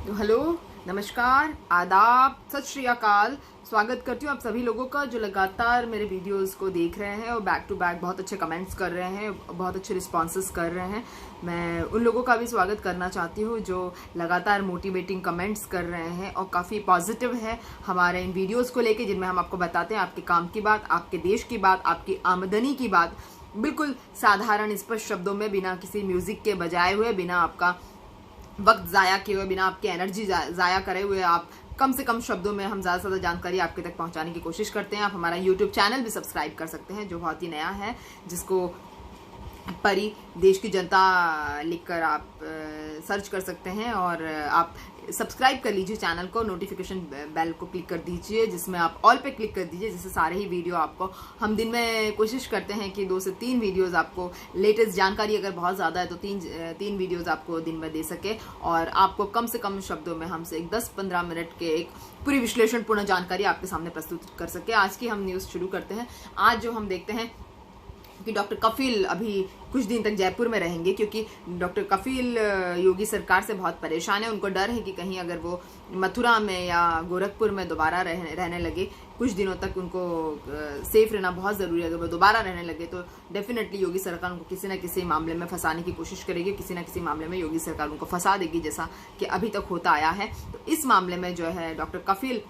तो हेलो, नमस्कार, आदाब, सत श्री अकाल। स्वागत करती हूँ आप सभी लोगों का जो लगातार मेरे वीडियोस को देख रहे हैं और बैक टू बैक बहुत अच्छे कमेंट्स कर रहे हैं, बहुत अच्छे रिस्पॉन्सेस कर रहे हैं। मैं उन लोगों का भी स्वागत करना चाहती हूँ जो लगातार मोटिवेटिंग कमेंट्स कर रहे हैं और काफ़ी पॉजिटिव है हमारे इन वीडियोज़ को लेके, जिनमें हम आपको बताते हैं आपके काम की बात, आपके देश की बात, आपकी आमदनी की बात, बिल्कुल साधारण स्पष्ट शब्दों में, बिना किसी म्यूज़िक के बजाए हुए, बिना आपका वक्त ज़ाया किए हुए, बिना आपकी एनर्जी ज़ाया करे हुए, आप कम से कम शब्दों में हम ज़्यादा से ज़्यादा जानकारी आपके तक पहुंचाने की कोशिश करते हैं। आप हमारा यूट्यूब चैनल भी सब्सक्राइब कर सकते हैं जो बहुत ही नया है, जिसको परी देश की जनता लिखकर आप सर्च कर सकते हैं और आप सब्सक्राइब कर लीजिए चैनल को, नोटिफिकेशन बेल को क्लिक कर दीजिए, जिसमें आप ऑल पे क्लिक कर दीजिए, जिससे सारे ही वीडियो आपको, हम दिन में कोशिश करते हैं कि 2 से 3 वीडियोस आपको लेटेस्ट जानकारी, अगर बहुत ज़्यादा है तो तीन वीडियोस आपको दिन में दे सके और आपको कम से कम शब्दों में हमसे एक 10-15 मिनट के एक पूरी विश्लेषणपूर्ण जानकारी आपके सामने प्रस्तुत कर सके। आज की हम न्यूज़ शुरू करते हैं। आज जो हम देखते हैं कि डॉक्टर कफील अभी कुछ दिन तक जयपुर में रहेंगे, क्योंकि डॉक्टर कफील योगी सरकार से बहुत परेशान है। उनको डर है कि कहीं अगर वो मथुरा में या गोरखपुर में दोबारा रहने लगे, कुछ दिनों तक उनको सेफ रहना बहुत ज़रूरी है। अगर वो दोबारा रहने लगे तो डेफिनेटली योगी सरकार उनको किसी न किसी मामले में फंसाने की कोशिश करेगी, किसी न किसी मामले में योगी सरकार उनको फंसा देगी, जैसा कि अभी तक होता आया है। तो इस मामले में जो है डॉक्टर कफील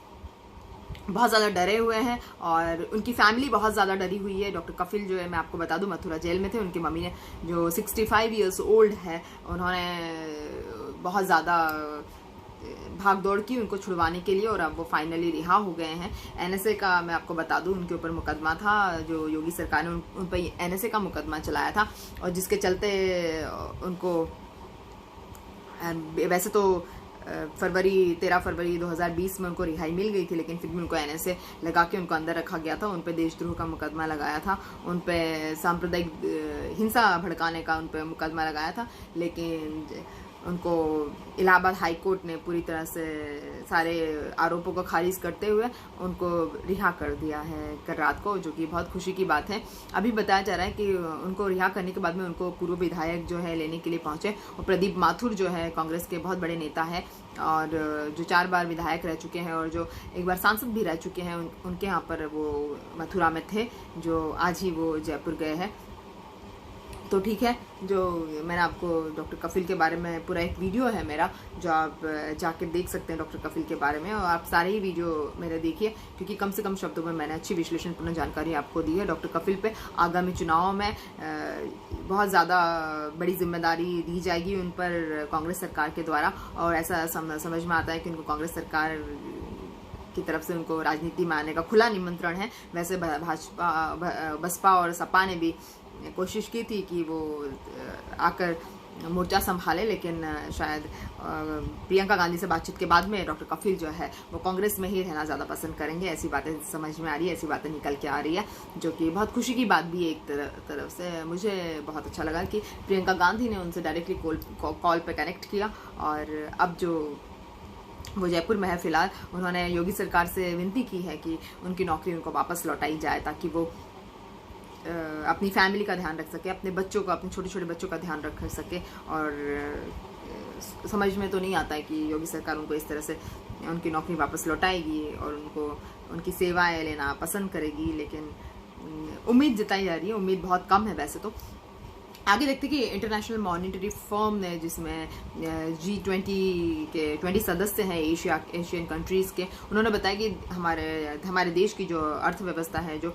बहुत ज़्यादा डरे हुए हैं और उनकी फैमिली बहुत ज़्यादा डरी हुई है। डॉक्टर कफील जो है, मैं आपको बता दूं, मथुरा जेल में थे। उनकी मम्मी ने, जो 65 ईयर्स ओल्ड है, उन्होंने बहुत ज़्यादा भाग दौड़ की उनको छुड़वाने के लिए और अब वो फाइनली रिहा हो गए हैं। एनएसए का मैं आपको बता दूं, उनके ऊपर मुकदमा था, जो योगी सरकार ने उन पर एनएसए का मुकदमा चलाया था और जिसके चलते उनको, वैसे तो 13 फरवरी 2020 में उनको रिहाई मिल गई थी, लेकिन फिर भी उनको एनएसए लगा के उनको अंदर रखा गया था। उन पे देशद्रोह का मुकदमा लगाया था, उन पे सांप्रदायिक हिंसा भड़काने का उन पे मुकदमा लगाया था, लेकिन उनको इलाहाबाद हाई कोर्ट ने पूरी तरह से सारे आरोपों को खारिज करते हुए उनको रिहा कर दिया है कल रात को, जो कि बहुत खुशी की बात है। अभी बताया जा रहा है कि उनको रिहा करने के बाद में उनको पूर्व विधायक जो है लेने के लिए पहुंचे और प्रदीप माथुर जो है कांग्रेस के बहुत बड़े नेता है और जो 4 बार विधायक रह चुके हैं और जो एक बार सांसद भी रह चुके हैं, उनके यहाँ पर वो मथुरा में थे, जो आज ही वो जयपुर गए हैं। तो ठीक है, जो मैंने आपको डॉक्टर कफील के बारे में पूरा एक वीडियो है मेरा, जो आप जाकर देख सकते हैं डॉक्टर कफील के बारे में, और आप सारे ही वीडियो मेरे देखिए, क्योंकि कम से कम शब्दों में मैंने अच्छी विश्लेषणपूर्ण जानकारी आपको दी है। डॉक्टर कफील पे आगामी चुनाव में बहुत ज़्यादा बड़ी जिम्मेदारी दी जाएगी उन पर कांग्रेस सरकार के द्वारा, और ऐसा समझ में आता है कि उनको कांग्रेस सरकार की तरफ से उनको राजनीति में आने का खुला निमंत्रण है। वैसे बसपा और सपा ने भी कोशिश की थी कि वो आकर मोर्चा संभाले, लेकिन शायद प्रियंका गांधी से बातचीत के बाद में डॉक्टर कफील जो है वो कांग्रेस में ही रहना ज़्यादा पसंद करेंगे। ऐसी बातें समझ में आ रही है, ऐसी बातें निकल के आ रही है, जो कि बहुत खुशी की बात भी है। एक तरफ से मुझे बहुत अच्छा लगा कि प्रियंका गांधी ने उनसे डायरेक्टली कॉल पे कनेक्ट किया और अब जो वो जयपुर में है फिलहाल, उन्होंने योगी सरकार से विनती की है कि उनकी नौकरी उनको वापस लौटाई जाए, ताकि वो अपनी फैमिली का ध्यान रख सके, अपने बच्चों का, अपने छोटे छोटे बच्चों का ध्यान रख सके। और समझ में तो नहीं आता है कि योगी सरकार उनको इस तरह से उनकी नौकरी वापस लौटाएगी और उनको उनकी सेवाएं लेना पसंद करेगी, लेकिन उम्मीद जताई जा रही है। उम्मीद बहुत कम है वैसे तो। आगे देखते हैं कि इंटरनेशनल मॉनिटरी फर्म ने, जिसमें G20 के 20 सदस्य हैं एशियन कंट्रीज़ के, उन्होंने बताया कि हमारे देश की जो अर्थव्यवस्था है, जो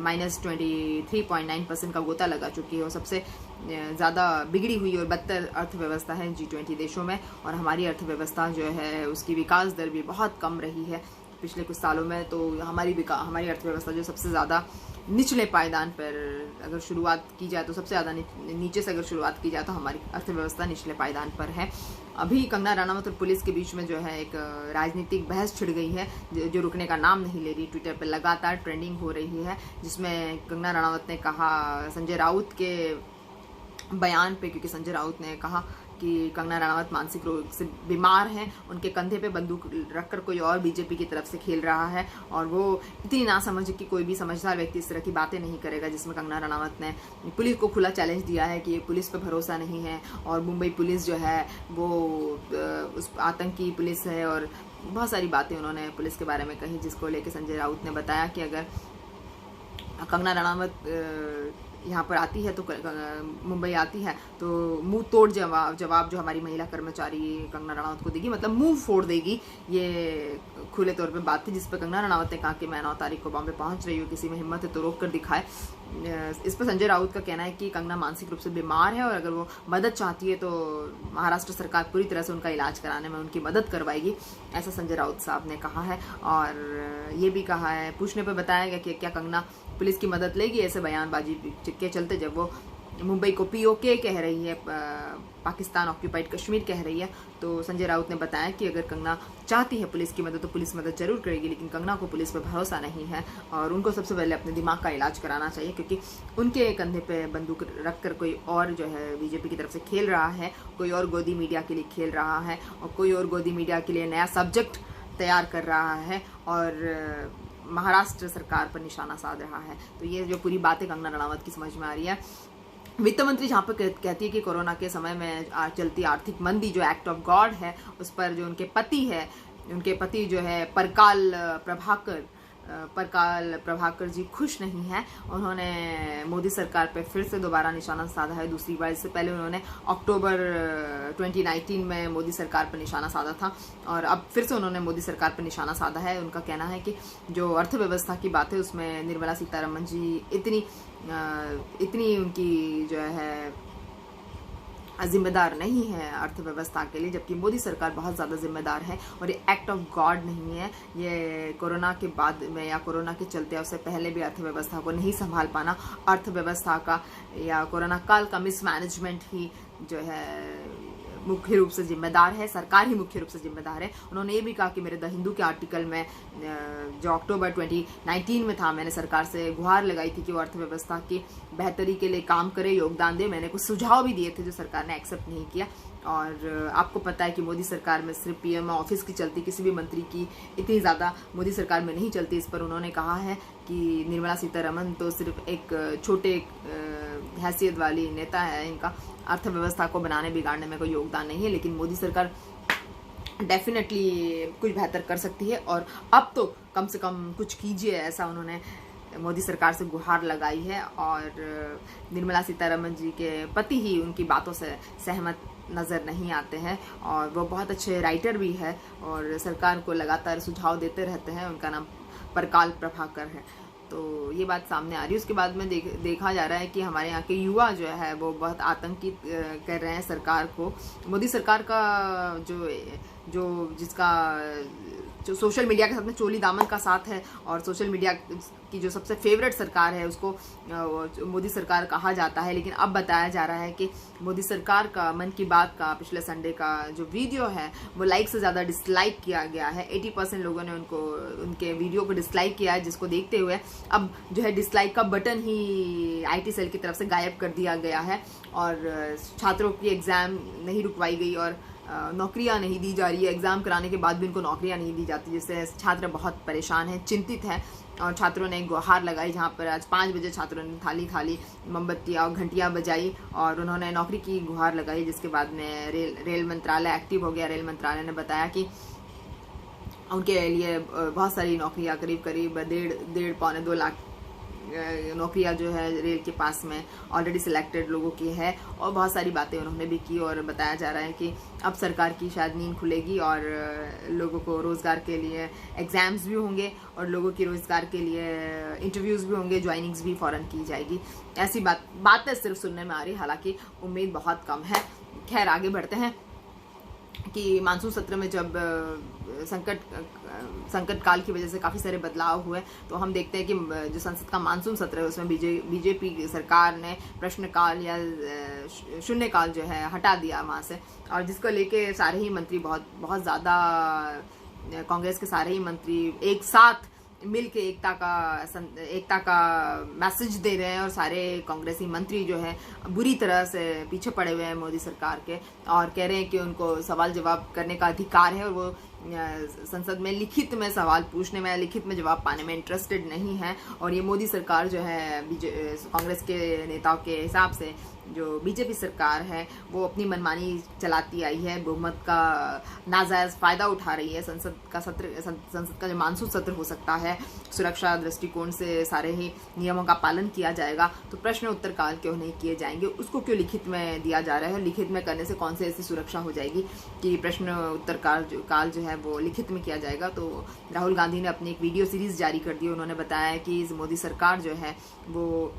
-23.9% का गोता लगा चुकी है, और सबसे ज़्यादा बिगड़ी हुई और बदतर अर्थव्यवस्था है G20 देशों में। और हमारी अर्थव्यवस्था जो है उसकी विकास दर भी बहुत कम रही है पिछले कुछ सालों में। तो हमारी अर्थव्यवस्था जो सबसे ज़्यादा निचले पायदान पर अगर शुरुआत की जाए तो, सबसे ज़्यादा नीचे से अगर शुरुआत की जाए तो हमारी अर्थव्यवस्था निचले पायदान पर है। अभी कंगना रनावत और पुलिस के बीच में जो है एक राजनीतिक बहस छिड़ गई है, जो रुकने का नाम नहीं ले रही। ट्विटर पर लगातार ट्रेंडिंग हो रही है, जिसमें कंगना रनावत ने कहा संजय राउत के बयान पे, क्योंकि संजय राउत ने कहा कि कंगना रनावत मानसिक रोग से बीमार हैं, उनके कंधे पे बंदूक रखकर कोई और बीजेपी की तरफ से खेल रहा है और वो इतनी नासमझ कि कोई भी समझदार व्यक्ति इस तरह की बातें नहीं करेगा। जिसमें कंगना रनावत ने पुलिस को खुला चैलेंज दिया है कि पुलिस पे भरोसा नहीं है और मुंबई पुलिस जो है वो उस आतंकी पुलिस है, और बहुत सारी बातें उन्होंने पुलिस के बारे में कही, जिसको लेके संजय राउत ने बताया कि अगर कंगना रनावत यहाँ पर आती है तो मुंबई आती है तो मुंह तोड़ जवाब जो हमारी महिला कर्मचारी कंगना रनावत को देगी, मतलब मुंह फोड़ देगी। ये खुले तौर पे बात थी, जिस पर कंगना रनावत ने कहा कि मैं 9 तारीख को बॉम्बे पहुंच रही हूँ, किसी में हिम्मत है तो रोक कर दिखाए। इस पर संजय राउत का कहना है कि कंगना मानसिक रूप से बीमार है और अगर वो मदद चाहती है तो महाराष्ट्र सरकार पूरी तरह से उनका इलाज कराने में उनकी मदद करवाएगी, ऐसा संजय राउत साहब ने कहा है। और ये भी कहा है, पूछने पर बताया गया कि क्या कंगना पुलिस की मदद लेगी, ऐसे बयानबाजी के चलते जब वो मुंबई को POK कह रही है, पाकिस्तान ऑक्यूपाइड कश्मीर कह रही है, तो संजय राउत ने बताया कि अगर कंगना चाहती है पुलिस की मदद तो पुलिस मदद जरूर करेगी, लेकिन कंगना को पुलिस पर भरोसा नहीं है और उनको सबसे पहले अपने दिमाग का इलाज कराना चाहिए, क्योंकि उनके कंधे पे बंदूक रखकर कोई और जो है बीजेपी की तरफ से खेल रहा है, कोई और गोदी मीडिया के लिए खेल रहा है और कोई और गोदी मीडिया के लिए नया सब्जेक्ट तैयार कर रहा है और महाराष्ट्र सरकार पर निशाना साध रहा है। तो ये जो पूरी बातें कंगना रनावत की समझ में आ रही है। वित्त मंत्री जहाँ पर कहती है कि कोरोना के समय में चलती आर्थिक मंदी जो एक्ट ऑफ गॉड है, उस पर जो उनके पति जो है परकाल प्रभाकर जी खुश नहीं है। उन्होंने मोदी सरकार पे फिर से दोबारा निशाना साधा है, दूसरी बार। इससे पहले उन्होंने अक्टूबर 2019 में मोदी सरकार पर निशाना साधा था और अब फिर से उन्होंने मोदी सरकार पर निशाना साधा है। उनका कहना है कि जो अर्थव्यवस्था की बात है उसमें निर्मला सीतारमण जी इतनी उनकी जो है जिम्मेदार नहीं है अर्थव्यवस्था के लिए, जबकि मोदी सरकार बहुत ज़्यादा जिम्मेदार है और ये एक्ट ऑफ गॉड नहीं है। ये कोरोना के बाद में या कोरोना के चलते उससे पहले भी अर्थव्यवस्था को नहीं संभाल पाना, अर्थव्यवस्था का या कोरोना काल का मिसमैनेजमेंट ही जो है मुख्य रूप से जिम्मेदार है, सरकार ही मुख्य रूप से जिम्मेदार है। उन्होंने ये भी कहा कि मेरे द हिंदू के आर्टिकल में जो अक्टूबर 2019 में था, मैंने सरकार से गुहार लगाई थी कि वो अर्थव्यवस्था की बेहतरी के लिए काम करे, योगदान दे। मैंने कुछ सुझाव भी दिए थे जो सरकार ने एक्सेप्ट नहीं किया। और आपको पता है कि मोदी सरकार में सिर्फ PM ऑफिस की चलती, किसी भी मंत्री की इतनी ज़्यादा मोदी सरकार में नहीं चलती। इस पर उन्होंने कहा है कि निर्मला सीतारमण तो सिर्फ एक छोटे हैसियत वाली नेता है, इनका अर्थव्यवस्था को बनाने बिगाड़ने में कोई योगदान नहीं है, लेकिन मोदी सरकार डेफिनेटली कुछ बेहतर कर सकती है और अब तो कम से कम कुछ कीजिए, ऐसा उन्होंने मोदी सरकार से गुहार लगाई है। और निर्मला सीतारमण जी के पति ही उनकी बातों से सहमत नज़र नहीं आते हैं और वो बहुत अच्छे राइटर भी है और सरकार को लगातार सुझाव देते रहते हैं। उनका नाम परकाल प्रभाकर है। तो ये बात सामने आ रही है। उसके बाद में देखा जा रहा है कि हमारे यहाँ के युवा जो है वो बहुत आतंकित कर रहे हैं सरकार को। मोदी सरकार का जिसका सोशल मीडिया के साथ में चोली दामन का साथ है और सोशल मीडिया की जो सबसे फेवरेट सरकार है उसको मोदी सरकार कहा जाता है, लेकिन अब बताया जा रहा है कि मोदी सरकार का मन की बात का पिछले संडे का जो वीडियो है वो लाइक से ज़्यादा डिसलाइक किया गया है। 80% लोगों ने उनके वीडियो को डिसलाइक किया है, जिसको देखते हुए अब जो है डिसलाइक का बटन ही IT सेल की तरफ से गायब कर दिया गया है और छात्रों की एग्ज़ाम नहीं रुकवाई गई और नौकरियां नहीं दी जा रही है। एग्ज़ाम कराने के बाद भी उनको नौकरियां नहीं दी जाती, जिससे छात्र बहुत परेशान हैं, चिंतित हैं और छात्रों ने गुहार लगाई। जहां पर आज 5 बजे छात्रों ने थाली मोमबत्तियां और घंटियां बजाई और उन्होंने नौकरी की गुहार लगाई, जिसके बाद में रेल मंत्रालय एक्टिव हो गया। रेल मंत्रालय ने बताया कि उनके लिए बहुत सारी नौकरियां करीब 1.5-2 लाख नौकरियां जो है रेल के पास में ऑलरेडी सिलेक्टेड लोगों की है और बहुत सारी बातें उन्होंने भी की। और बताया जा रहा है कि अब सरकार की शायद नींद खुलेगी और लोगों को रोज़गार के लिए एग्ज़ाम्स भी होंगे और लोगों की रोज़गार के लिए इंटरव्यूज़ भी होंगे, ज्वाइनिंग्स भी फ़ौरन की जाएगी। ऐसी बातें सिर्फ सुनने में आ रही है, हालांकि उम्मीद बहुत कम है। खैर आगे बढ़ते हैं कि मानसून सत्र में जब संकट काल की वजह से काफ़ी सारे बदलाव हुए, तो हम देखते हैं कि जो संसद का मानसून सत्र है उसमें बीजेपी सरकार ने प्रश्नकाल या शून्यकाल जो है हटा दिया वहाँ से, और जिसको लेके सारे ही मंत्री बहुत ज़्यादा कांग्रेस के सारे ही मंत्री एक साथ मिल के एकता का मैसेज दे रहे हैं और सारे कांग्रेसी मंत्री जो है बुरी तरह से पीछे पड़े हुए हैं मोदी सरकार के। और कह रहे हैं कि उनको सवाल जवाब करने का अधिकार है और वो संसद में लिखित में सवाल पूछने में, लिखित में जवाब पाने में इंटरेस्टेड नहीं है। और ये मोदी सरकार जो है कांग्रेस के नेताओं के हिसाब से जो बीजेपी सरकार है वो अपनी मनमानी चलाती आई है, बहुमत का नाजायज फायदा उठा रही है। संसद का जो मानसून सत्र हो सकता है, सुरक्षा दृष्टिकोण से सारे ही नियमों का पालन किया जाएगा, तो प्रश्न उत्तर काल क्यों नहीं किए जाएंगे, उसको क्यों लिखित में दिया जा रहा है। लिखित में करने से कौन से ऐसी सुरक्षा हो जाएगी कि प्रश्न उत्तर काल जो है वो लिखित में किया जाएगा। तो राहुल गांधी ने अपनी एक वीडियो सीरीज जारी कर दी। उन्होंने बताया कि मोदी सरकार जो है वो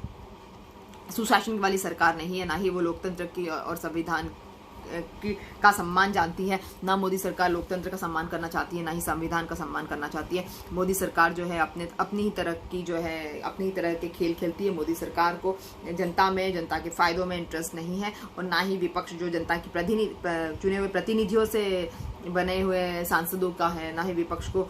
सुशासन वाली सरकार नहीं है, ना ही वो लोकतंत्र की और संविधान का सम्मान जानती है। ना मोदी सरकार लोकतंत्र का सम्मान करना चाहती है, ना ही संविधान का सम्मान करना चाहती है। मोदी सरकार जो है अपनी ही तरह की जो है अपनी ही तरह के खेल खेलती है। मोदी सरकार को जनता के फायदों में इंटरेस्ट नहीं है, और ना ही विपक्ष जो जनता की चुने हुए प्रतिनिधियों से बने हुए सांसदों का है, ना ही विपक्ष को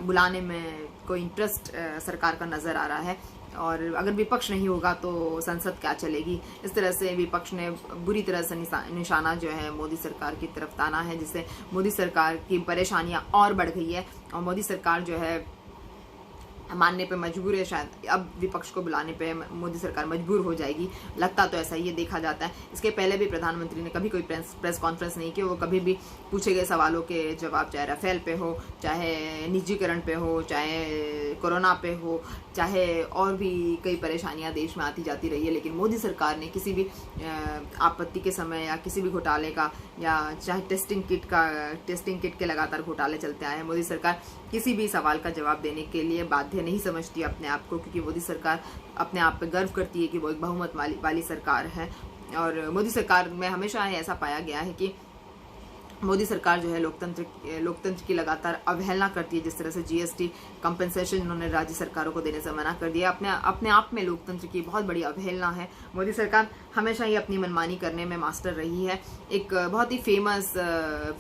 बुलाने में कोई इंटरेस्ट सरकार का नजर आ रहा है। और अगर विपक्ष नहीं होगा तो संसद क्या चलेगी। इस तरह से विपक्ष ने बुरी तरह से निशाना जो है मोदी सरकार की तरफ ताना है, जिससे मोदी सरकार की परेशानियां और बढ़ गई है और मोदी सरकार जो है मानने पे मजबूर है। शायद अब विपक्ष को बुलाने पे मोदी सरकार मजबूर हो जाएगी, लगता तो ऐसा ही ये देखा जाता है। इसके पहले भी प्रधानमंत्री ने कभी कोई प्रेस कॉन्फ्रेंस नहीं की। वो कभी भी पूछे गए सवालों के जवाब, चाहे राफेल पे हो, चाहे निजीकरण पे हो, चाहे कोरोना पे हो, चाहे और भी कई परेशानियां देश में आती जाती रही है, लेकिन मोदी सरकार ने किसी भी आपत्ति के समय या किसी भी घोटाले का, या चाहे टेस्टिंग किट के लगातार घोटाले चलते आए हैं, मोदी सरकार किसी भी सवाल का जवाब देने के लिए बाध्य नहीं समझती अपने आप को, क्योंकि मोदी सरकार अपने आप पे गर्व करती है कि वो एक बहुमत वाली सरकार है। और मोदी सरकार में हमेशा ऐसा पाया गया है कि मोदी सरकार जो है लोकतंत्र की लगातार अवहेलना करती है। जिस तरह से जीएसटी कंपनसेशन उन्होंने राज्य सरकारों को देने से मना कर दिया, अपने आप में लोकतंत्र की बहुत बड़ी अवहेलना है। मोदी सरकार हमेशा ही अपनी मनमानी करने में मास्टर रही है। एक बहुत ही फेमस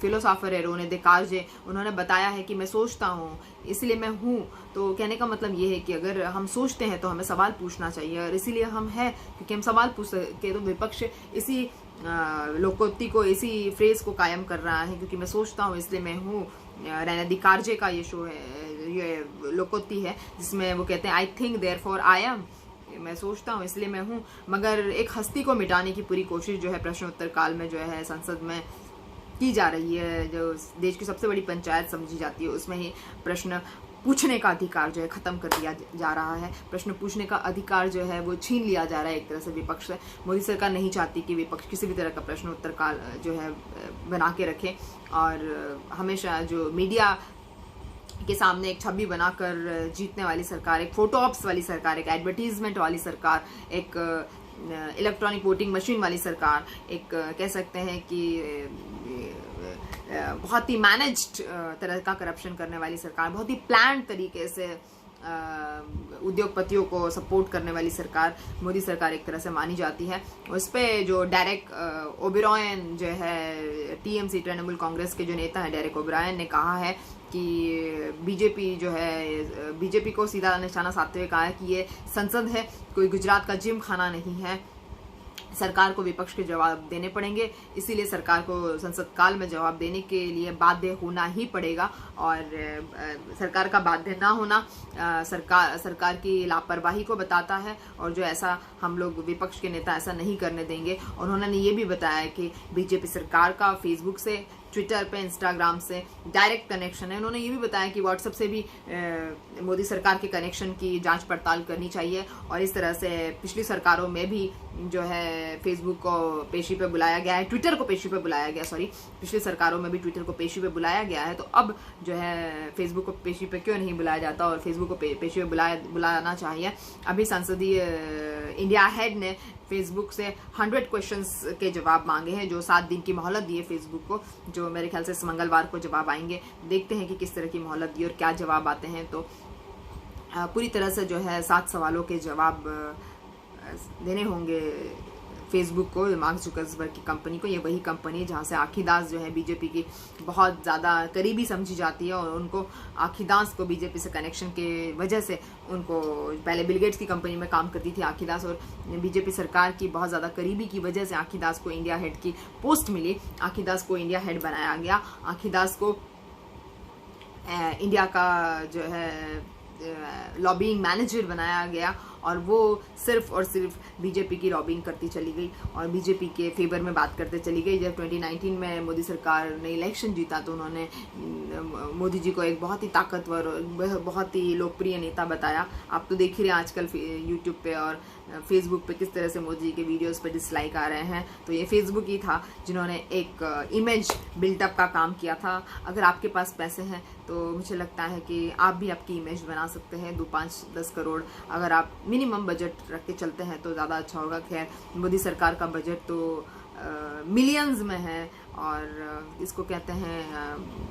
फिलोसोफर है रोने देकार्जे, उन्होंने बताया है कि मैं सोचता हूँ इसलिए मैं हूँ। तो कहने का मतलब ये है कि अगर हम सोचते हैं तो हमें सवाल पूछना चाहिए, और इसीलिए हम हैं क्योंकि हम सवाल पूछ सके। तो विपक्ष इसी लोकोक्ति को, इसी फ्रेज को कायम कर रहा है, क्योंकि मैं सोचता हूँ इसलिए मैं हूँ। रोने देकार्जे का ये शो है, ये लोकोक्ति है, जिसमें वो कहते हैं I think therefore I am, मैं सोचता हूँ इसलिए मैं हूँ। मगर एक हस्ती को मिटाने की पूरी कोशिश जो है प्रश्नोत्तर काल में जो है संसद में की जा रही है। जो देश की सबसे बड़ी पंचायत समझी जाती है, उसमें ही प्रश्न पूछने का अधिकार जो है खत्म कर दिया जा रहा है। प्रश्न पूछने का अधिकार जो है वो छीन लिया जा रहा है एक तरह से विपक्ष से। मोदी सरकार नहीं चाहती कि विपक्ष किसी भी तरह का प्रश्न उत्तर काल जो है बना के रखे, और हमेशा जो मीडिया के सामने एक छवि बनाकर जीतने वाली सरकार, एक फोटो ऑप्स वाली सरकार, एक एडवर्टीजमेंट वाली सरकार, एक इलेक्ट्रॉनिक वोटिंग मशीन वाली सरकार, एक कह सकते हैं कि बहुत ही मैनेज्ड तरह का करप्शन करने वाली सरकार, बहुत ही प्लान्ड तरीके से उद्योगपतियों को सपोर्ट करने वाली सरकार मोदी सरकार एक तरह से मानी जाती है। उस पर जो डेरेक ओबेरॉयन जो है टीएमसी तृणमूल कांग्रेस के जो नेता है डेरेक ओबेरॉयन ने कहा है कि बीजेपी को सीधा निशाना साधते हुए कहा है कि ये संसद है, कोई गुजरात का जिम खाना नहीं है। सरकार को विपक्ष के जवाब देने पड़ेंगे, इसीलिए सरकार को संसद काल में जवाब देने के लिए बाध्य होना ही पड़ेगा। और सरकार का बाध्य ना होना सरकार की लापरवाही को बताता है, और जो ऐसा हम लोग विपक्ष के नेता ऐसा नहीं करने देंगे। उन्होंने ये भी बताया कि बीजेपी सरकार का फेसबुक से, ट्विटर पे, इंस्टाग्राम से डायरेक्ट कनेक्शन है। उन्होंने ये भी बताया कि व्हाट्सएप से भी मोदी सरकार के कनेक्शन की जांच पड़ताल करनी चाहिए, और इस तरह से पिछली सरकारों में भी जो है फेसबुक को पेशी पे बुलाया गया है, ट्विटर को पेशी पे बुलाया गया, पिछली सरकारों में भी ट्विटर को पेशी पे बुलाया गया है। तो अब जो है फेसबुक को पेशी पे क्यों नहीं बुलाया जाता, और फेसबुक को पेशी पे बुलाना चाहिए। अभी संसदीय इंडिया हेड ने फेसबुक से 100 क्वेश्चंस के जवाब मांगे हैं, जो 7 दिन की मोहलत दी है फेसबुक को, जो मेरे ख्याल से इस मंगलवार को जवाब आएंगे। देखते हैं कि किस तरह की मोहलत दी और क्या जवाब आते हैं। तो पूरी तरह से जो है 7 सवालों के जवाब देने होंगे फेसबुक को, मार्क जुकरबर्ग की कंपनी को। ये वही कंपनी है जहाँ से आखी दास जो है बीजेपी की बहुत ज़्यादा करीबी समझी जाती है, और उनको आखी दास को बीजेपी से कनेक्शन के वजह से उनको, पहले बिल गेट्स की कंपनी में काम करती थी आखी दास, और बीजेपी सरकार की बहुत ज़्यादा करीबी की वजह से आखी दास को इंडिया हेड की पोस्ट मिली। आखी दास को इंडिया हेड बनाया गया। आखी दास को इंडिया का जो है लॉबिंग मैनेजर बनाया गया, और वो सिर्फ और सिर्फ बीजेपी की लॉबिंग करती चली गई और बीजेपी के फेवर में बात करते चली गई। जब 2019 में मोदी सरकार ने इलेक्शन जीता तो उन्होंने मोदी जी को एक बहुत ही ताकतवर और बहुत ही लोकप्रिय नेता बताया। आप तो देख ही रहे हैं आजकल यूट्यूब पे और फेसबुक पे किस तरह से मोदी जी के वीडियोस पे डिसलाइक आ रहे हैं। तो ये फेसबुक ही था जिन्होंने एक इमेज बिल्डअप का काम किया था। अगर आपके पास पैसे हैं तो मुझे लगता है कि आप भी आपकी इमेज बना सकते हैं। 2, 5, 10 करोड़ अगर आप मिनिमम बजट रख के चलते हैं तो ज़्यादा अच्छा होगा। खैर, मोदी सरकार का बजट तो मिलियंस में है, और इसको कहते हैं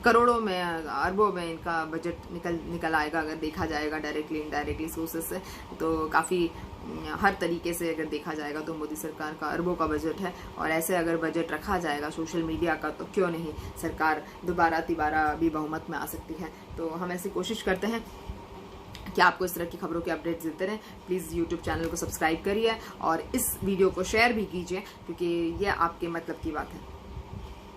करोड़ों में, अरबों में इनका बजट निकल आएगा अगर देखा जाएगा डायरेक्टली इनडायरेक्टली सोर्सेस से। तो काफ़ी हर तरीके से अगर देखा जाएगा तो मोदी सरकार का अरबों का बजट है, और ऐसे अगर बजट रखा जाएगा सोशल मीडिया का तो क्यों नहीं सरकार दोबारा तिबारा भी बहुमत में आ सकती है। तो हम ऐसी कोशिश करते हैं कि आपको इस तरह की खबरों के अपडेट्स देते रहें। प्लीज़ यूट्यूब चैनल को सब्सक्राइब करिए और इस वीडियो को शेयर भी कीजिए, क्योंकि ये आपके मतलब की बात है।